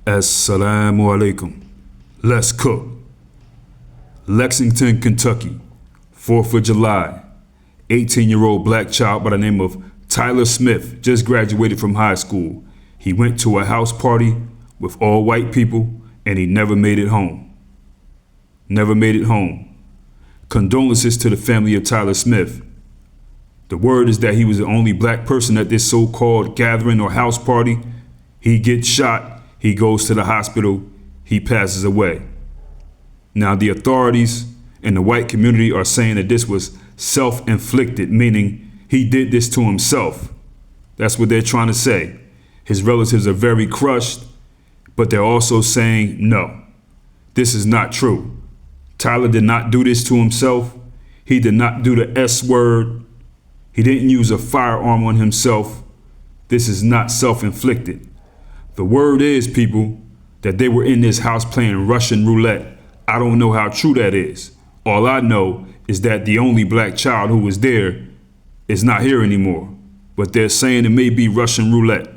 Assalamu alaikum. Let's cook. Lexington, Kentucky, 4th of July. 18-year-old black child by the name of Tyler Smith just graduated from high school. He went to a house party with all white people and he never made it home. Never made it home. Condolences to the family of Tyler Smith. The word is that he was the only black person at this so-called gathering or house party. He gets shot. He goes to the hospital, he passes away. Now the authorities and the white community are saying that this was self-inflicted, meaning he did this to himself. That's what they're trying to say. His relatives are very crushed, but they're also saying, no, this is not true. Tyler did not do this to himself. He did not do the S word. He didn't use a firearm on himself. This is not self-inflicted. The word is, people, that they were in this house playing Russian roulette. I don't know how true that is. All I know is that the only black child who was there is not here anymore. But they're saying it may be Russian roulette.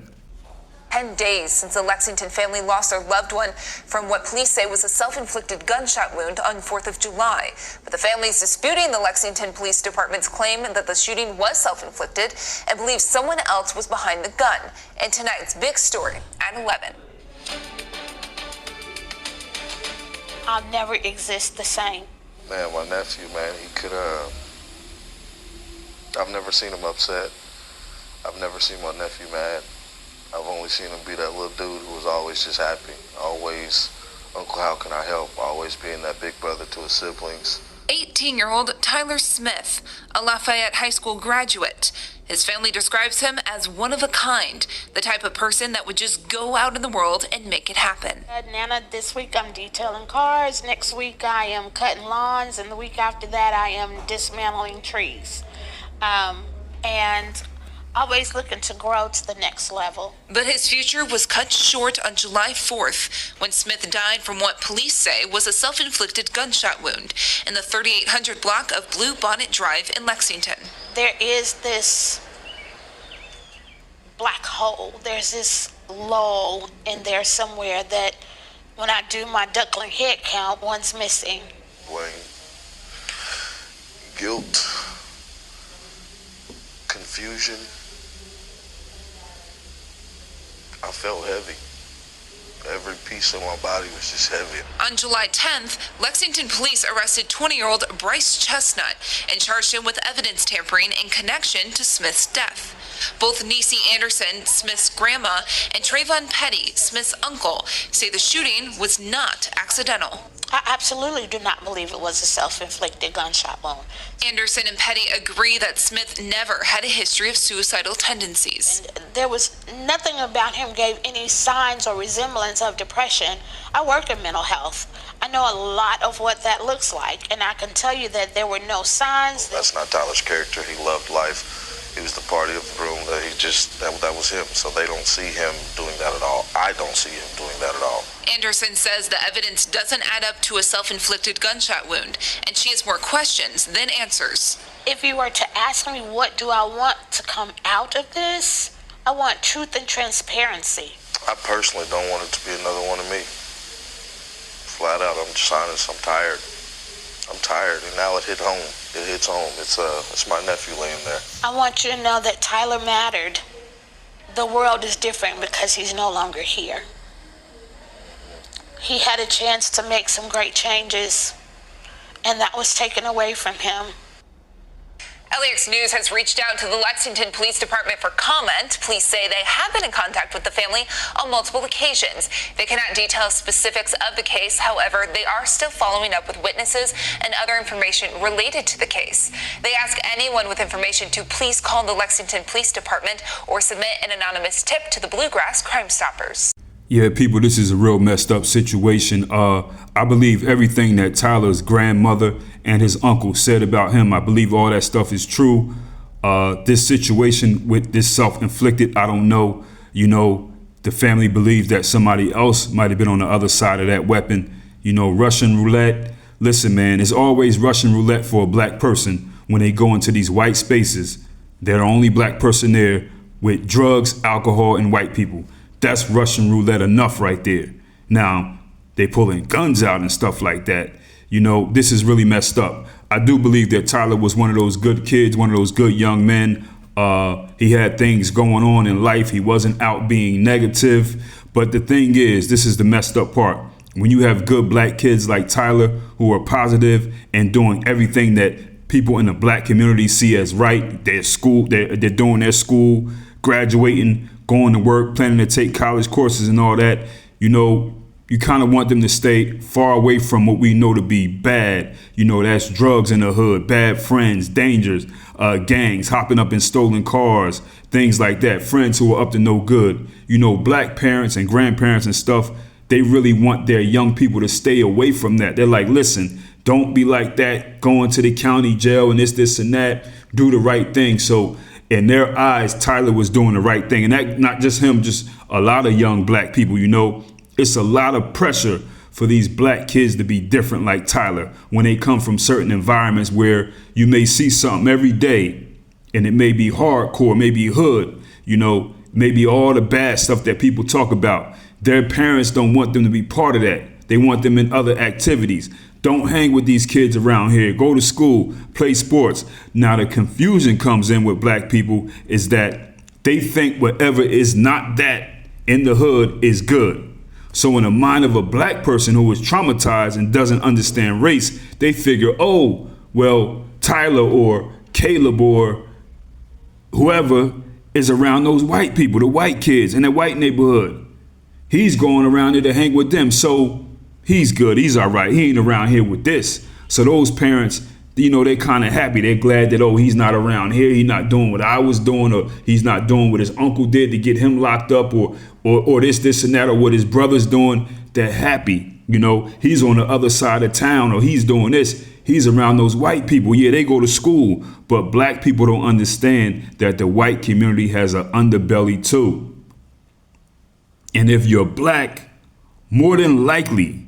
10 days since the Lexington family lost their loved one from what police say was a self-inflicted gunshot wound on 4th of July. But the family is disputing the Lexington Police Department's claim that the shooting was self-inflicted and believes someone else was behind the gun. And tonight's big story at 11. I'll never exist the same. Man, my nephew, man, he could, I've never seen him upset. I've never seen my nephew mad. I've only seen him be that little dude who was always just happy. Always, Uncle, how can I help? Always being that big brother to his siblings. 18-year-old Tyler Smith, a Lafayette High School graduate. His family describes him as one of a kind, the type of person that would just go out in the world and make it happen. Nana, this week I'm detailing cars. Next week I am cutting lawns. And the week after that I am dismantling trees. And always looking to grow to the next level. But his future was cut short on July 4th when Smith died from what police say was a self-inflicted gunshot wound in the 3800 block of Blue Bonnet Drive in Lexington. There is this black hole. There's this lull in there somewhere that when I do my duckling head count, one's missing. Blame, guilt, confusion. I felt heavy. Every piece of my body was just heavy. On July 10th, Lexington police arrested 20-year-old Bryce Chestnut and charged him with evidence tampering in connection to Smith's death. Both Niecy Anderson, Smith's grandma, and Trayvon Petty, Smith's uncle, say the shooting was not accidental. I absolutely do not believe it was a self-inflicted gunshot wound. Anderson and Petty agree that Smith never had a history of suicidal tendencies. And there was nothing about him gave any signs or resemblance of depression. I work in mental health. I know a lot of what that looks like, and I can tell you that there were no signs. That's not Tyler's character. He loved life. He was the party of the room. That was him. So they don't see him doing that at all. I don't see him doing that at all. Anderson says the evidence doesn't add up to a self-inflicted gunshot wound, and she has more questions than answers. If you were to ask me what do I want to come out of this, I want truth and transparency. I personally don't want it to be another one of me. Flat out, I'm just honest. I'm tired. I'm tired, and now it hit home. It hits home. It's my nephew laying there. I want you to know that Tyler mattered. The world is different because he's no longer here. He had a chance to make some great changes, and that was taken away from him. LAX News has reached out to the Lexington Police Department for comment. Police say they have been in contact with the family on multiple occasions. They cannot detail specifics of the case. However, they are still following up with witnesses and other information related to the case. They ask anyone with information to please call the Lexington Police Department or submit an anonymous tip to the Bluegrass Crime Stoppers. Yeah, people, this is a real messed up situation. I believe everything that Tyler's grandmother and his uncle said about him. I believe all that stuff is true. This situation with this self-inflicted, I don't know. You know, the family believes that somebody else might have been on the other side of that weapon. You know, Russian roulette. Listen, man, it's always Russian roulette for a black person when they go into these white spaces. They're the only black person there with drugs, alcohol, and white people. That's Russian roulette enough right there. Now, they pulling guns out and stuff like that. This is really messed up. I do believe that Tyler was one of those good kids, one of those good young men. He had things going on in life. He wasn't out being negative. But the thing is, this is the messed up part. When you have good black kids like Tyler who are positive and doing everything that people in the black community see as right, they're doing their school, graduating, going to work, planning to take college courses and all that, you kind of want them to stay far away from what we know to be bad. That's drugs in the hood, bad friends, dangers, gangs, hopping up in stolen cars, things like that, friends who are up to no good. Black parents and grandparents and stuff, they really want their young people to stay away from that. They're like, listen, don't be like that, going to the county jail and this and that, do the right thing. So in their eyes, Tyler was doing the right thing. And that, not just him, just a lot of young black people, it's a lot of pressure for these black kids to be different like Tyler when they come from certain environments where you may see something every day and it may be hardcore, maybe hood, maybe all the bad stuff that people talk about. Their parents don't want them to be part of that. They want them in other activities. Don't hang with these kids around here. Go to school, play sports. Now the confusion comes in with black people is that they think whatever is not that in the hood is good. So in the mind of a black person who is traumatized and doesn't understand race, they figure, oh, well, Tyler or Caleb or whoever is around those white people, the white kids in the white neighborhood. He's going around there to hang with them. So he's good. He's all right. He ain't around here with this. So those parents, they're kind of happy. They're glad that, he's not around here. He's not doing what I was doing, or he's not doing what his uncle did to get him locked up, or this and that, or what his brother's doing. They're happy. He's on the other side of town, or he's doing this. He's around those white people. Yeah, they go to school, but black people don't understand that the white community has an underbelly too. And if you're black, more than likely,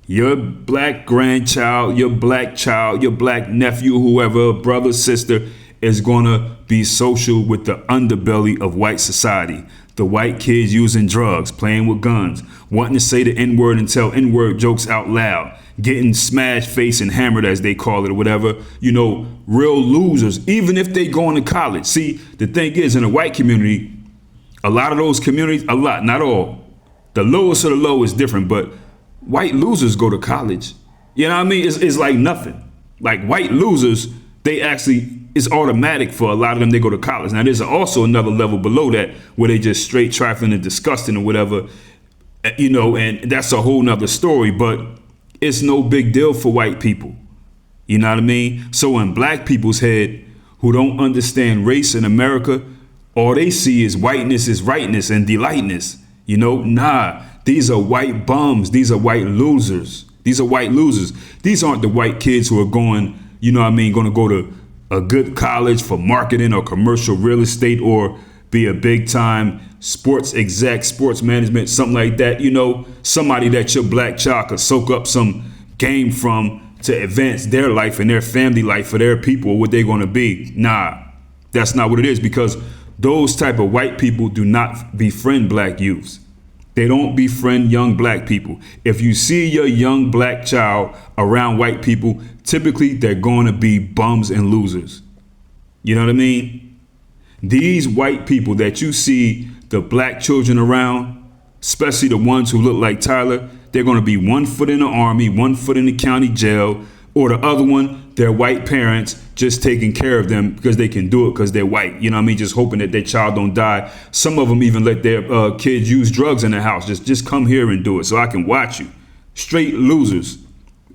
your black grandchild, your black child, your black nephew, whoever, brother, sister, is going to be social with the underbelly of white society. The white kids using drugs, playing with guns, wanting to say the N-word and tell N-word jokes out loud, getting smashed face and hammered, as they call it, or whatever. Real losers, even if they going to college. See, the thing is, in the white community, a lot of those communities, not all, the lowest of the low is different, but white losers go to college. You know what I mean? It's like nothing. Like white losers, it's automatic for a lot of them. They go to college. Now, there's also another level below that where they just straight trifling and disgusting or whatever, and that's a whole nother story, but it's no big deal for white people. You know what I mean? So in black people's head who don't understand race in America, all they see is whiteness is rightness and delightness. Nah, these are white bums. These are white losers. These aren't the white kids who are going to go to a good college for marketing or commercial real estate or be a big time sports exec, sports management, something like that. Somebody that your black child could soak up some game from to advance their life and their family life for their people, what they're going to be. Nah, that's not what it is, because those type of white people do not befriend black youths. They don't befriend young black people. If you see your young black child around white people, typically they're going to be bums and losers. You know what I mean? These white people that you see the black children around, especially the ones who look like Tyler, they're going to be 1 foot in the army, 1 foot in the county jail, or the other one, their white parents just taking care of them because they can do it because they're white. You know what I mean? Just hoping that their child don't die. Some of them even let their kids use drugs in the house. Just come here and do it so I can watch you. Straight losers.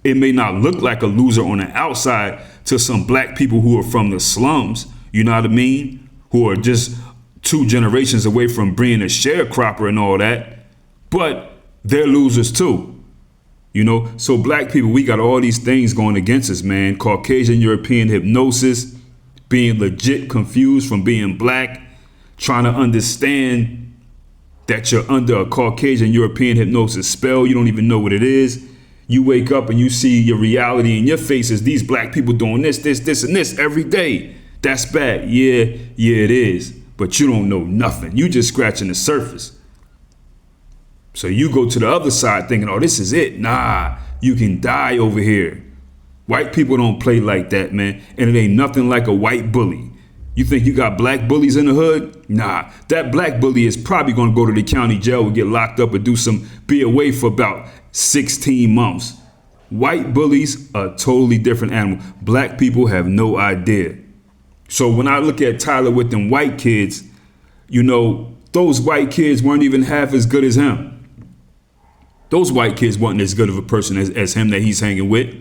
It may not look like a loser on the outside to some black people who are from the slums, you know what I mean? Who are just 2 generations away from being a sharecropper and all that. But they're losers too. So black people, we got all these things going against us, man. Caucasian European hypnosis, being legit confused from being black, trying to understand that you're under a Caucasian European hypnosis spell. You don't even know what it is. You wake up and you see your reality in your face is these black people doing this, and this every day. That's bad. Yeah, it is. But you don't know nothing. You just scratching the surface. So you go to the other side thinking, oh, this is it. Nah, you can die over here. White people don't play like that, man. And it ain't nothing like a white bully. You think you got black bullies in the hood? Nah, that black bully is probably going to go to the county jail and get locked up and be away for about 16 months. White bullies are a totally different animal. Black people have no idea. So when I look at Tyler with them white kids, you know, those white kids weren't even half as good as him. Those white kids weren't as good of a person as him that he's hanging with.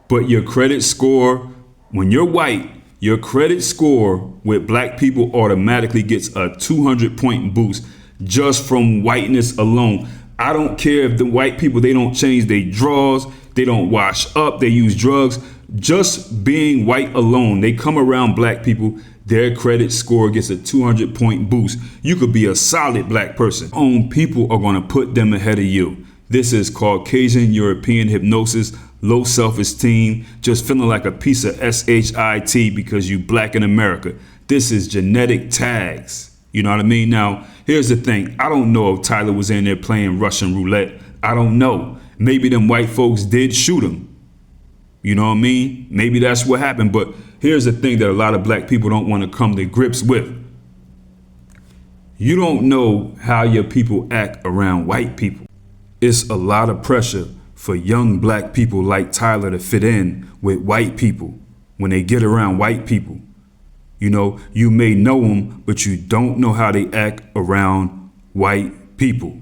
But your credit score, when you're white, your credit score with black people automatically gets a 200-point boost just from whiteness alone. I don't care if the white people, they don't change their drawers, they don't wash up, they use drugs. Just being white alone, they come around black people, their credit score gets a 200-point boost. You could be a solid black person. Own people are going to put them ahead of you. This is Caucasian European hypnosis, low self-esteem, just feeling like a piece of shit because you black in America. This is genetic tags. You know what I mean? Now, here's the thing. I don't know if Tyler was in there playing Russian roulette. I don't know. Maybe them white folks did shoot him. You know what I mean? Maybe that's what happened. But here's the thing that a lot of black people don't want to come to grips with. You don't know how your people act around white people. It's a lot of pressure for young black people like Tyler to fit in with white people when they get around white people. You know, you may know them, but you don't know how they act around white people.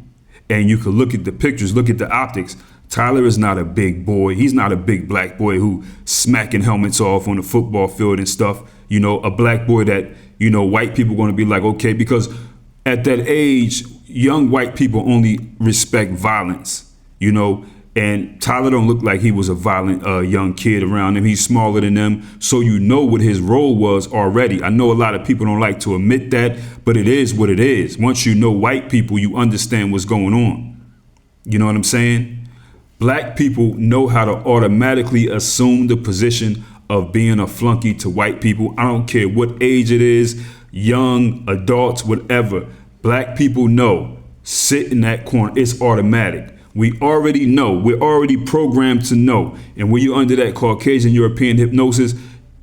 And you can look at the pictures, look at the optics. Tyler is not a big boy. He's not a big black boy who smacking helmets off on the football field and stuff. You know, a black boy that, you know, white people are going to be like, okay, because at that age, young white people only respect violence, you know, and Tyler don't look like he was a violent young kid around them. He's smaller than them. So you know what his role was already. I know a lot of people don't like to admit that, but it is what it is. Once you know white people, you understand what's going on. You know what I'm saying? Black people know how to automatically assume the position of being a flunky to white people. I don't care what age it is, young, adults, whatever. Black people know, sit in that corner. It's automatic. We already know. We're already programmed to know. And when you're under that Caucasian European hypnosis,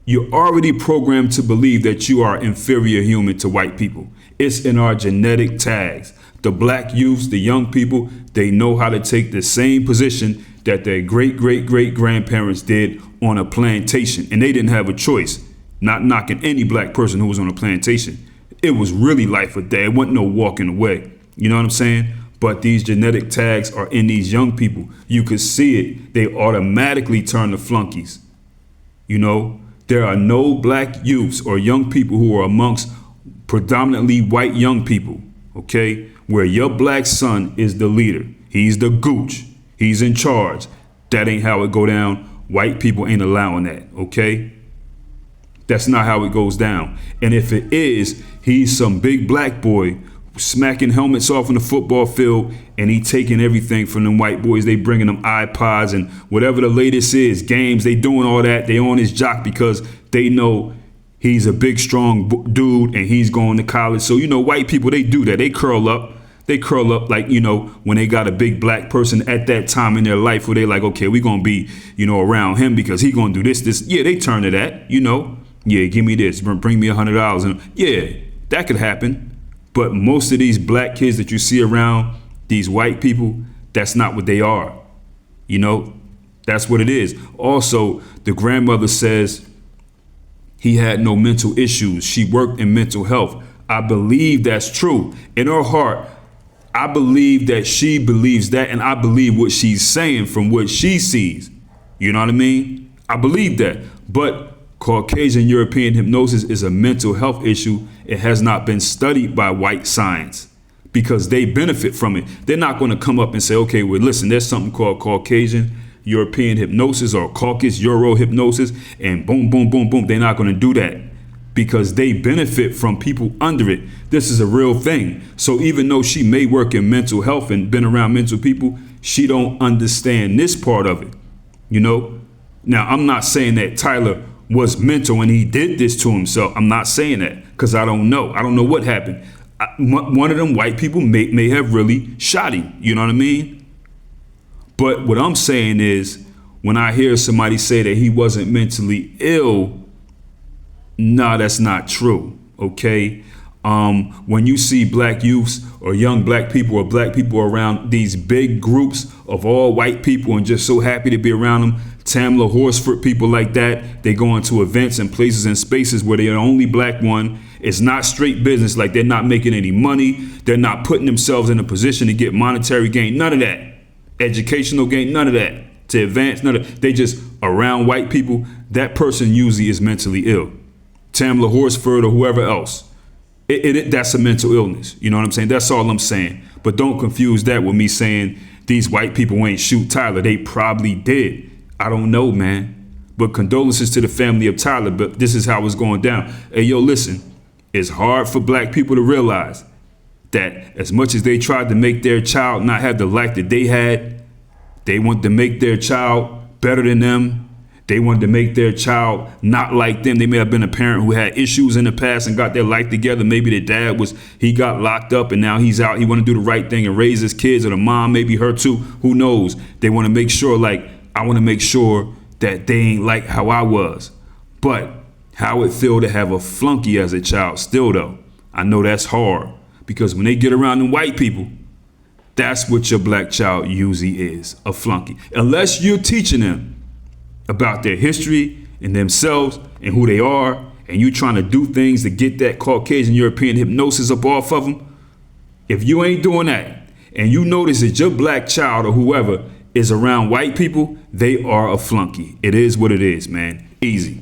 you're already programmed to believe that you are inferior human to white people. It's in our genetic tags. The black youths, the young people, they know how to take the same position that their great-great-great-grandparents did on a plantation. And they didn't have a choice. Not knocking any black person who was on a plantation. It was really life or death. It wasn't no walking away. You know what I'm saying? But these genetic tags are in these young people. You could see it. They automatically turn to flunkies. You know, there are no black youths or young people who are amongst predominantly white young people, okay, where your black son is the leader. He's the gooch. He's in charge. That ain't how it go down. White people ain't allowing that, okay? That's not how it goes down. And if it is, he's some big black boy smacking helmets off on the football field, and he taking everything from them white boys. They bringing them iPods and whatever the latest is, games. They doing all that. They on his jock because they know he's a big, strong dude and he's going to college. So, you know, white people, they do that. They curl up. They curl up like, you know, when they got a big black person at that time in their life where they like, okay, we're going to be, you know, around him because he going to do this. Yeah, they turn to that, you know. Yeah, give me this. Bring me $100. And yeah, that could happen. But most of these black kids that you see around these white people, that's not what they are. You know, that's what it is. Also, the grandmother says he had no mental issues. She worked in mental health. I believe that's true. In her heart, I believe that she believes that, and I believe what she's saying from what she sees. You know what I mean? I believe that. But Caucasian European hypnosis is a mental health issue. It has not been studied by white science because they benefit from it. They're not going to come up and say, okay, well, listen, there's something called Caucasian European hypnosis or Caucasus Euro hypnosis, and boom, boom, boom, boom. They're not going to do that because they benefit from people under it. This is a real thing. So even though she may work in mental health and been around mental people, she don't understand this part of it. You know, now I'm not saying that Tyler was mental and he did this to himself. I'm not saying that because I don't know. I don't know what happened. one of them white people may have really shot him. You know what I mean? But what I'm saying is, when I hear somebody say that he wasn't mentally ill, no, that's not true. Okay. When you see black youths or young black people or black people around these big groups of all white people and just so happy to be around them, Tamla Horsford, people like that, they go into events and places and spaces where they're the only black one. It's not straight business. Like, they're not making any money. They're not putting themselves in a position to get monetary gain. None of that. Educational gain. None of that. To advance. None of that. They just around white people. That person usually is mentally ill. Tamla Horsford or whoever else. That's a mental illness. You know what I'm saying? That's all I'm saying. But don't confuse that with me saying these white people ain't shoot Tyler. They probably did. I don't know, man. But condolences to the family of Tyler. But this is how it's going down. Hey, yo, listen. It's hard for black people to realize that as much as they tried to make their child not have the life that they had, they wanted to make their child better than them. They wanted to make their child not like them. They may have been a parent who had issues in the past and got their life together. Maybe the dad he got locked up and now he's out. He want to do the right thing and raise his kids, or the mom, maybe her too. Who knows? They want to make sure, like, I want to make sure that they ain't like how I was. But how it feel to have a flunky as a child still, though. I know that's hard, because when they get around them white people, that's what your black child usually is, a flunky. Unless you're teaching them about their history and themselves and who they are, and you trying to do things to get that Caucasian European hypnosis up off of them. If you ain't doing that, and you notice that your black child or whoever is around white people, they are a flunky. It is what it is, man. Easy.